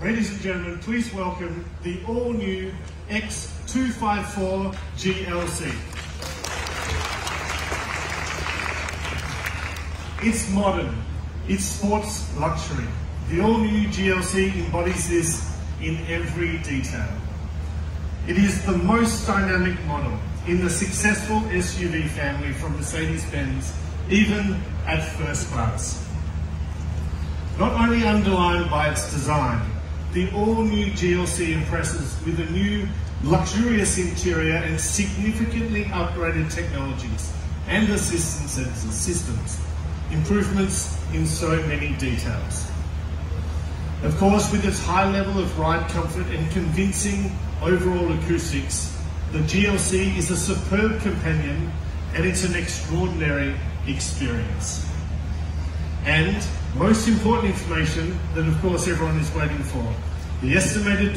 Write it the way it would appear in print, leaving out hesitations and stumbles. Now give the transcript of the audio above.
Ladies and gentlemen, please welcome the all-new X254 GLC. It's modern, it's sports luxury. The all-new GLC embodies this in every detail. It is the most dynamic model in the successful SUV family from Mercedes-Benz, even at first class. Not only underlined by its design, the all-new GLC impresses with a new luxurious interior and significantly upgraded technologies and assistance systems, improvements in so many details. Of course, with its high level of ride comfort and convincing overall acoustics, the GLC is a superb companion and it's an extraordinary experience. And most important information that of course everyone is waiting for, the estimated